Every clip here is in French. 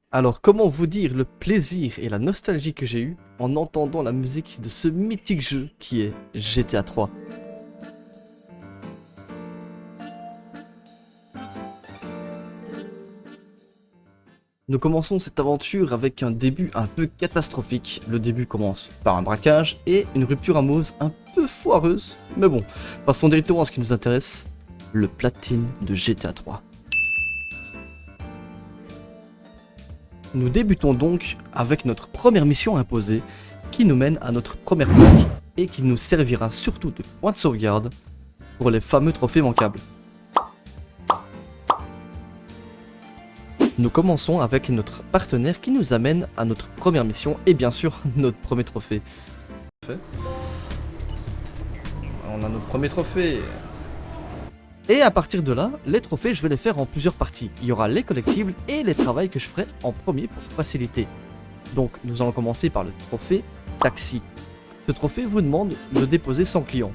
Alors comment vous dire le plaisir et la nostalgie que j'ai eu en entendant la musique de ce mythique jeu qui est GTA 3. Nous commençons cette aventure avec un début un peu catastrophique. Le début commence par un braquage et une rupture amoureuse un peu foireuse. Mais bon, passons directement à ce qui nous intéresse, le platine de GTA 3. Nous débutons donc avec notre première mission imposée qui nous mène à notre première planque et qui nous servira surtout de point de sauvegarde pour les fameux trophées manquables. Nous commençons avec notre partenaire qui nous amène à notre première mission et bien sûr notre premier trophée. On a notre premier trophée. Et à partir de là, les trophées je vais les faire en plusieurs parties. Il y aura les collectibles et les travails que je ferai en premier pour faciliter. Donc nous allons commencer par le trophée taxi. Ce trophée vous demande de déposer 100 clients.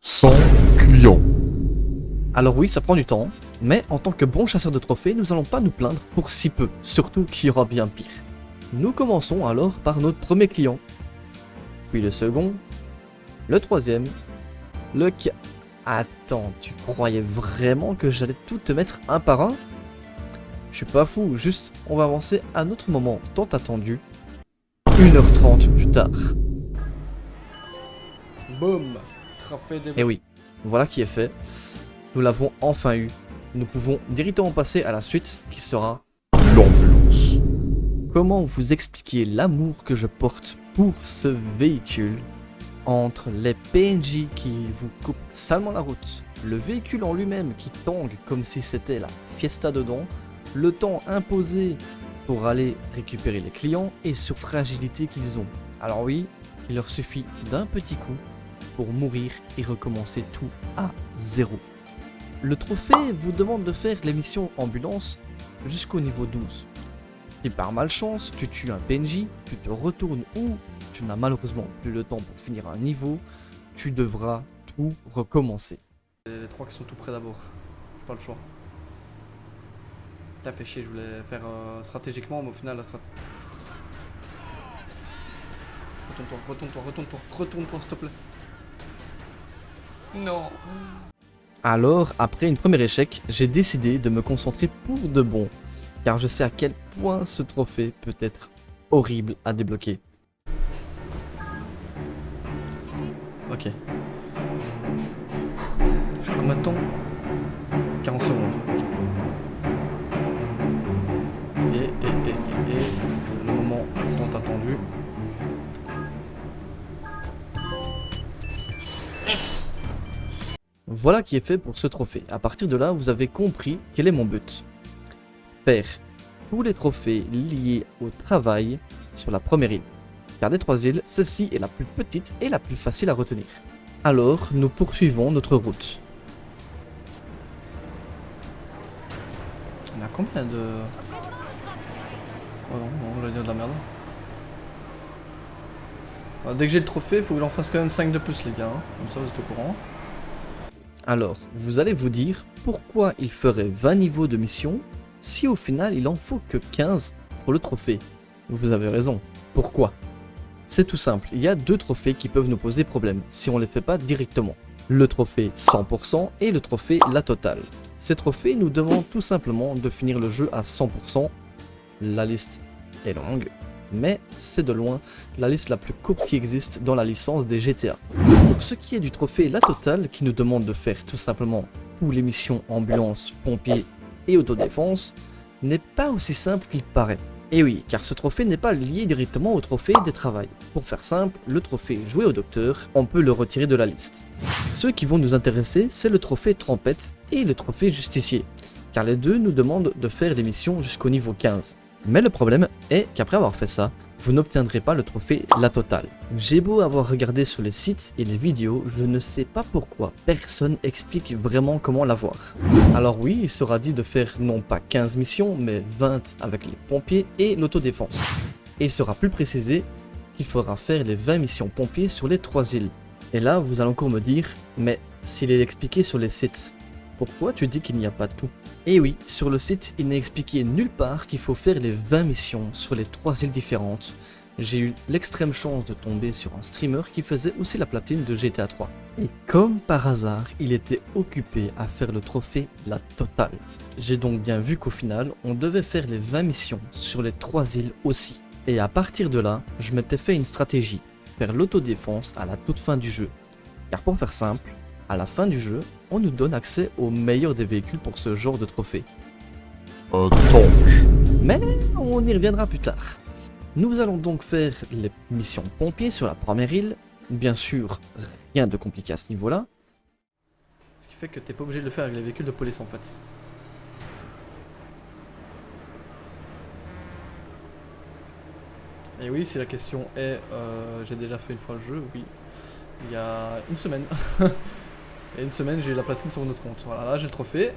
100 clients. Alors oui, ça prend du temps, mais en tant que bon chasseur de trophées, nous allons pas nous plaindre pour si peu, surtout qu'il y aura bien pire. Nous commençons alors par notre premier client, puis le second, le troisième, Attends, tu croyais vraiment que j'allais tout te mettre un par un? Je suis pas fou, juste on va avancer à notre moment tant attendu, 1h30 plus tard. Boum. Trophée des... Et oui, voilà qui est fait. Nous l'avons enfin eu. Nous pouvons directement passer à la suite qui sera L'ambulance. comment vous expliquer l'amour que je porte pour ce véhicule. Entre les PNJ qui vous coupent salement la route, le véhicule en lui-même qui tangue comme si c'était la fiesta dedans, le temps imposé pour aller récupérer les clients et sur fragilité qu'ils ont. Alors oui, il leur suffit d'un petit coup pour mourir et recommencer tout à zéro. Le trophée vous demande de faire les missions ambulance jusqu'au niveau 12. Si par malchance tu tues un PNJ, tu te retournes ou tu n'as malheureusement plus le temps pour finir un niveau, tu devras tout recommencer. Les trois qui sont tout près d'abord. J'ai pas le choix. T'as fait chier, je voulais faire stratégiquement, mais au final la strat... Retourne-toi s'il te plaît. Non. Alors, après une premier échec, j'ai décidé de me concentrer pour de bon, car je sais à quel point ce trophée peut être horrible à débloquer. Ok. Je fais combien de temps? 40 secondes. Ok. Et le moment tant attendu. Yes. Voilà qui est fait pour ce trophée. À partir de là, vous avez compris quel est mon but. Faire tous les trophées liés au travail sur la première île. Car des trois îles, celle-ci est la plus petite et la plus facile à retenir. Alors, nous poursuivons notre route. On a combien de... Oh non, j'allais dire de la merde. Alors, dès que j'ai le trophée, il faut que j'en fasse quand même 5 de plus les gars. Hein. Comme ça vous êtes au courant. Alors, vous allez vous dire pourquoi il ferait 20 niveaux de mission si au final il en faut que 15 pour le trophée. Vous avez raison. Pourquoi? C'est tout simple, il y a deux trophées qui peuvent nous poser problème si on ne les fait pas directement. Le trophée 100% et le trophée la totale. Ces trophées nous demandent tout simplement de finir le jeu à 100%. La liste est longue, mais c'est de loin la liste la plus courte qui existe dans la licence des GTA. Pour ce qui est du trophée la totale qui nous demande de faire tout simplement toutes les missions ambulance, pompiers et autodéfense, n'est pas aussi simple qu'il paraît. Et oui, car ce trophée n'est pas lié directement au trophée des travails. Pour faire simple, le trophée joué au docteur, on peut le retirer de la liste. Ceux qui vont nous intéresser, c'est le trophée trompette et le trophée justicier, car les deux nous demandent de faire des missions jusqu'au niveau 15. Mais le problème est qu'après avoir fait ça, vous n'obtiendrez pas le trophée la totale. J'ai beau avoir regardé sur les sites et les vidéos, je ne sais pas pourquoi personne explique vraiment comment l'avoir. Alors oui, il sera dit de faire non pas 15 missions, mais 20 avec les pompiers et l'autodéfense. Et il sera plus précisé qu'il faudra faire les 20 missions pompiers sur les 3 îles. Et là, vous allez encore me dire, mais s'il est expliqué sur les sites, pourquoi tu dis qu'il n'y a pas de tout? Eh oui, sur le site, il n'est expliqué nulle part qu'il faut faire les 20 missions sur les 3 îles différentes. J'ai eu l'extrême chance de tomber sur un streamer qui faisait aussi la platine de GTA 3. Et comme par hasard, il était occupé à faire le trophée la totale. J'ai donc bien vu qu'au final, on devait faire les 20 missions sur les 3 îles aussi. Et à partir de là, je m'étais fait une stratégie, faire l'autodéfense à la toute fin du jeu. Car pour faire simple, à la fin du jeu, on nous donne accès au meilleur des véhicules pour ce genre de trophée. Un tank. Mais on y reviendra plus tard. Nous allons donc faire les missions pompiers sur la première île. Bien sûr, rien de compliqué à ce niveau-là. Ce qui fait que t'es pas obligé de le faire avec les véhicules de police en fait. Et oui, si la question est, j'ai déjà fait une fois le jeu, oui. Il y a une semaine. Et une semaine, j'ai eu la platine sur mon autre compte. Voilà, là j'ai le trophée.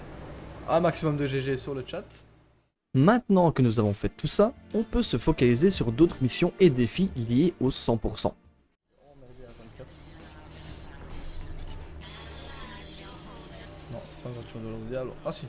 Un maximum de GG sur le chat. Maintenant que nous avons fait tout ça, on peut se focaliser sur d'autres missions et défis liés au 100%. Non, c'est pas une voiture de l'ordre diable. Ah si.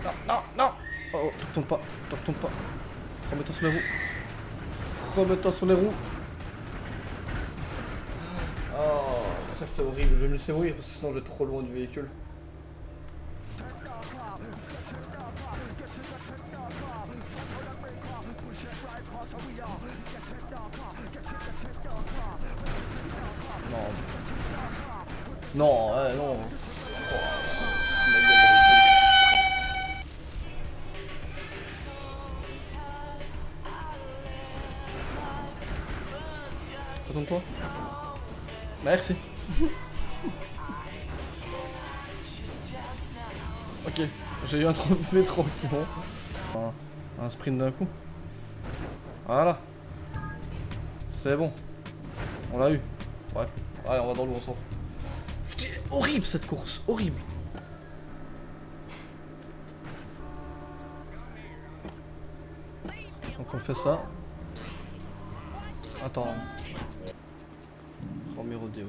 Non, non, non. Oh, te retourne pas, te retourne pas. Remets-toi sur les roues. Remets-toi sur les roues. Oh, putain, c'est horrible. Je vais me laisser mourir parce que sinon je vais être trop loin du véhicule. Non. Non, non. Retourne-toi. Merci. Ok, j'ai eu un trophée tranquillement. Un sprint d'un coup. Voilà. C'est bon. On l'a eu. Ouais. Allez, on va dans l'eau, on s'en fout. Putain, horrible cette course, horrible. Donc on fait ça. Attends. Premier rodéo.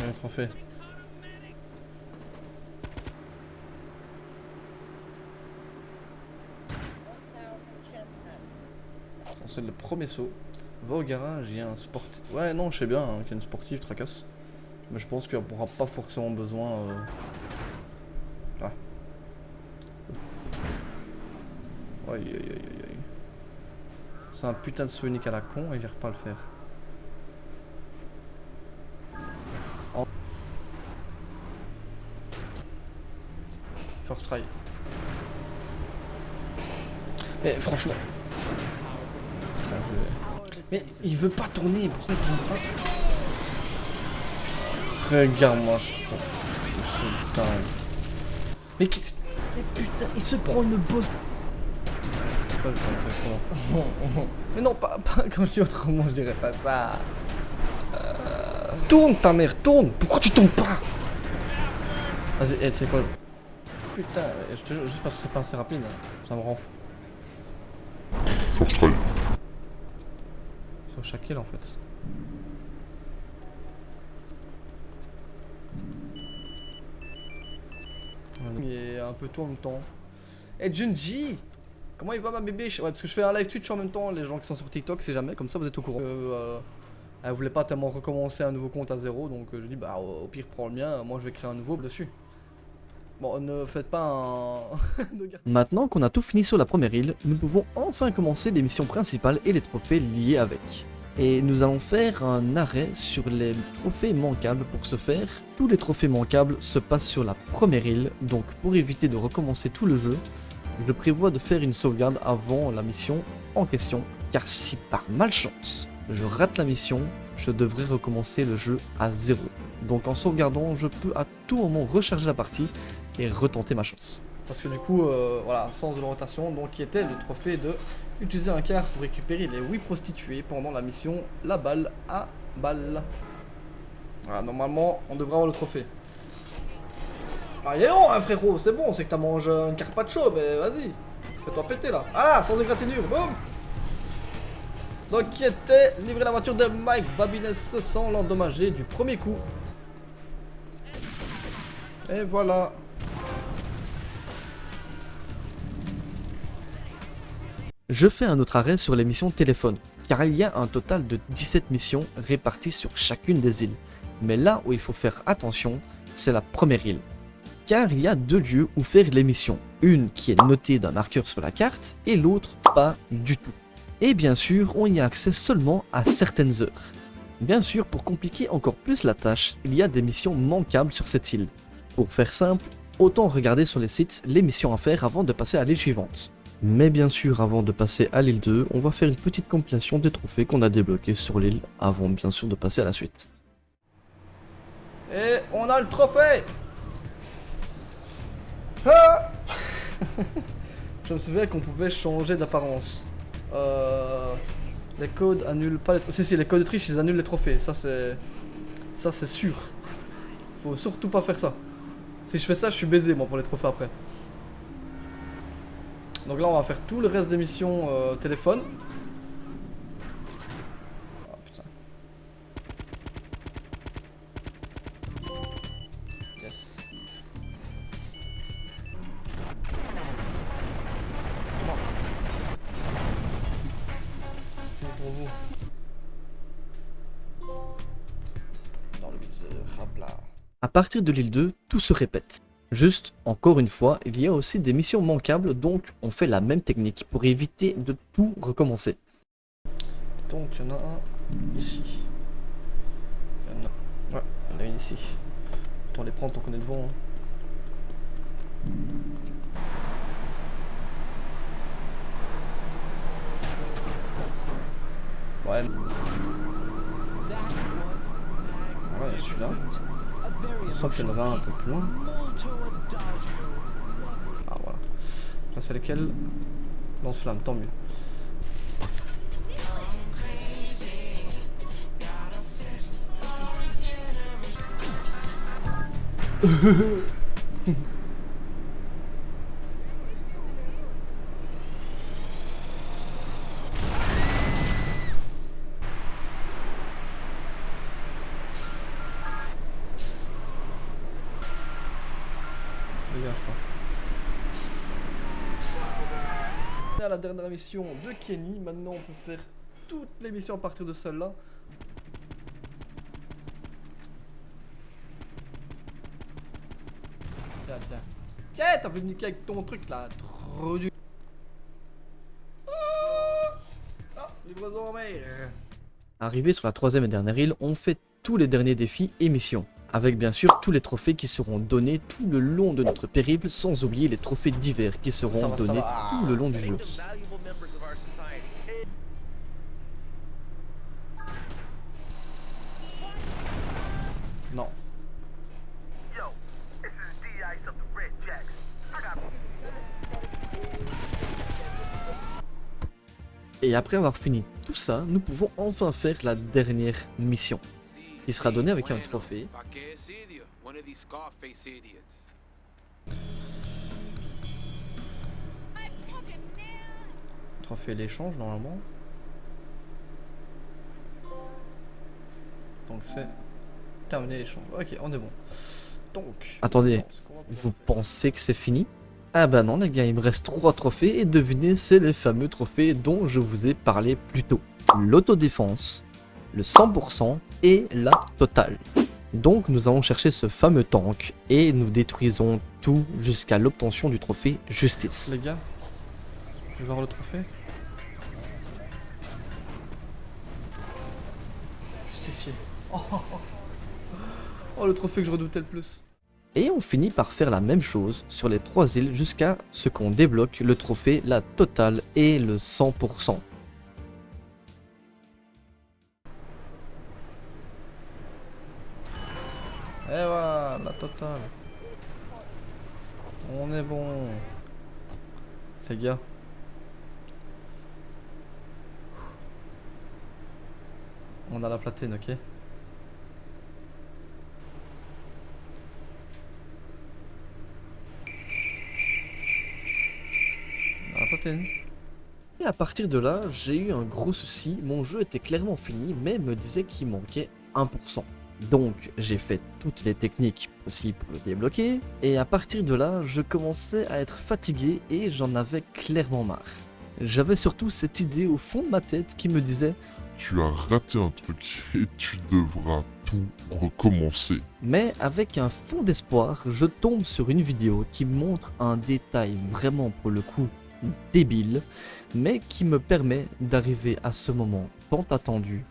Un trophée. C'est le premier saut. Va au garage, il y a un sportif. Ouais, non, je sais bien qu'il y a une sportive tracasse. Mais je pense qu'il n'y aura pas forcément besoin. Ah. Aïe aïe aïe aïe aïe. C'est un putain de saut unique à la con et j'arrive pas à le faire. First try. Mais franchement. Putain, mais il veut pas tourner, pourquoi il tourne pas? Regarde-moi ça. C'est dingue. Mais qu'est-ce. Mais putain, il se prend une bosse. C'est pas le temps de mais non, pas quand je dis autrement, je dirais pas ça. Tourne ta mère, tourne. Pourquoi tu tournes pas? Vas-y, c'est quoi? Putain, je te jure, juste parce que c'est pas assez rapide, ça me rend fou. First try. Sur chaque île en fait. Il est un peu tout en même temps. Eh Junji, comment il va ma bébé? Ouais, parce que je fais un live Twitch en même temps, les gens qui sont sur TikTok, c'est jamais, comme ça vous êtes au courant. Elle voulait pas tellement recommencer un nouveau compte à zéro, donc je dis bah au pire prends le mien, moi je vais créer un nouveau dessus. Bon, ne faites pas un... Maintenant qu'on a tout fini sur la première île, nous pouvons enfin commencer les missions principales et les trophées liés avec. Et nous allons faire un arrêt sur les trophées manquables. Pour ce faire, tous les trophées manquables se passent sur la première île, donc pour éviter de recommencer tout le jeu, je prévois de faire une sauvegarde avant la mission en question, car si par malchance je rate la mission, je devrais recommencer le jeu à 0. Donc en sauvegardant, je peux à tout moment recharger la partie et retenter ma chance. Parce que du coup, voilà, sens de l'orientation, donc qui était le trophée de utiliser un quart pour récupérer les 8 prostituées pendant la mission La Balle à Balle. Voilà, normalement, on devrait avoir le trophée. Ah, il est long, hein, frérot, c'est bon, c'est que t'as mangé un carpaccio, mais vas-y, fais-toi péter là. Ah là, sans égratignure, boum. Donc qui était livrer la voiture de Mike Babines sans l'endommager du premier coup. Et voilà. Je fais un autre arrêt sur les missions téléphone, car il y a un total de 17 missions réparties sur chacune des îles. Mais là où il faut faire attention, c'est la première île. Car il y a deux lieux où faire les missions, une qui est notée d'un marqueur sur la carte et l'autre pas du tout. Et bien sûr, on y a accès seulement à certaines heures. Bien sûr, pour compliquer encore plus la tâche, il y a des missions manquables sur cette île. Pour faire simple, autant regarder sur les sites les missions à faire avant de passer à l'île suivante. Mais bien sûr, avant de passer à l'île 2, on va faire une petite compilation des trophées qu'on a débloqués sur l'île avant bien sûr de passer à la suite. Et on a le trophée. Ah. Je me souviens qu'on pouvait changer d'apparence. Les codes annulent pas les trophées. Si, les codes de triche ils annulent les trophées. Ça c'est sûr. Faut surtout pas faire ça. Si je fais ça, je suis baisé moi pour les trophées après. Donc là on va faire tout le reste des missions téléphone. Ah putain. Yes. Fini pour vous. Dans le viseur, hop là. À partir de l'île 2, tout se répète. Juste, encore une fois, il y a aussi des missions manquables, donc on fait la même technique pour éviter de tout recommencer. Donc il y en a un ici. Il y en a... Ouais, il y en a une ici. Autant les prendre tant qu'on est devant. Hein. Ouais. Ouais, celui-là. Il semble qu'il y en avait un peu plus loin. Ah voilà. Là c'est lequel? Lance-flamme, tant mieux. Dégage toi. On est à la dernière mission de Kenny. Maintenant on peut faire toutes les missions à partir de celle-là. Tiens, tiens. Tiens, t'as voulu niquer avec ton truc là. Trop du... Ah, livraison en mer. Arrivé sur la troisième et dernière île, on fait tous les derniers défis et missions. Avec bien sûr tous les trophées qui seront donnés tout le long de notre périple, sans oublier les trophées divers qui seront donnés tout le long du jeu. Non. Et après avoir fini tout ça, nous pouvons enfin faire la dernière mission, qui sera donnée avec un trophée. Trophée l'échange normalement. Donc c'est terminé l'échange. Ok, on est bon. Donc. Attendez, vous pensez que c'est fini? Ah bah non les gars, il me reste 3 trophées et devinez, c'est les fameux trophées dont je vous ai parlé plus tôt. L'autodéfense, le 100% et la totale. Donc nous allons chercher ce fameux tank et nous détruisons tout jusqu'à l'obtention du trophée justice. Les gars, je vais avoir le trophée. Justicier. Oh, le trophée que je redoutais le plus. Et on finit par faire la même chose sur les 3 îles jusqu'à ce qu'on débloque le trophée, la totale et le 100%. Et voilà, la totale. On est bon. Les gars. On a la platine, ok? On a la platine. Et à partir de là, j'ai eu un gros souci, mon jeu était clairement fini mais me disait qu'il manquait 1%. Donc j'ai fait toutes les techniques possibles pour le débloquer, et à partir de là, je commençais à être fatigué et j'en avais clairement marre. J'avais surtout cette idée au fond de ma tête qui me disait Tu as raté un truc et tu devras tout recommencer. mais avec un fond d'espoir, je tombe sur une vidéo qui me montre un détail vraiment pour le coup débile, mais qui me permet d'arriver à ce moment tant attendu.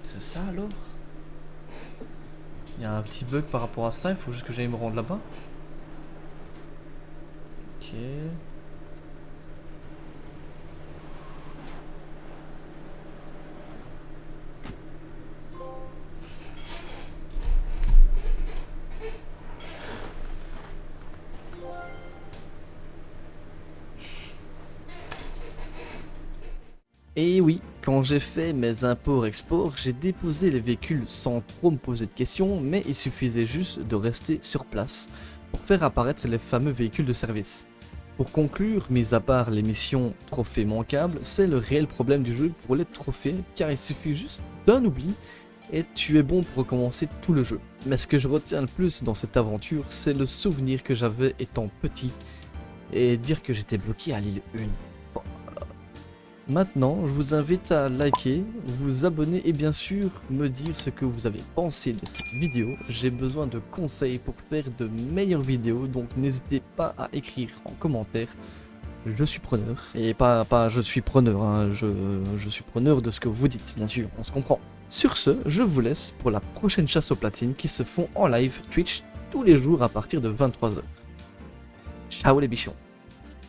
C'est ça alors? Il y a un petit bug par rapport à ça, il faut juste que j'aille me rendre là-bas. Ok. Et oui, quand j'ai fait mes imports-exports, j'ai déposé les véhicules sans trop me poser de questions, mais il suffisait juste de rester sur place pour faire apparaître les fameux véhicules de service. Pour conclure, mis à part les missions trophées manquables, c'est le réel problème du jeu pour les trophées, car il suffit juste d'un oubli et tu es bon pour recommencer tout le jeu. Mais ce que je retiens le plus dans cette aventure, c'est le souvenir que j'avais étant petit et dire que j'étais bloqué à l'île 1. Maintenant, je vous invite à liker, vous abonner et bien sûr me dire ce que vous avez pensé de cette vidéo. J'ai besoin de conseils pour faire de meilleures vidéos, donc n'hésitez pas à écrire en commentaire. Je suis preneur. Et pas je suis preneur, hein, je suis preneur de ce que vous dites, bien sûr, on se comprend. Sur ce, je vous laisse pour la prochaine chasse aux platines qui se font en live Twitch tous les jours à partir de 23 h. Ciao les bichons.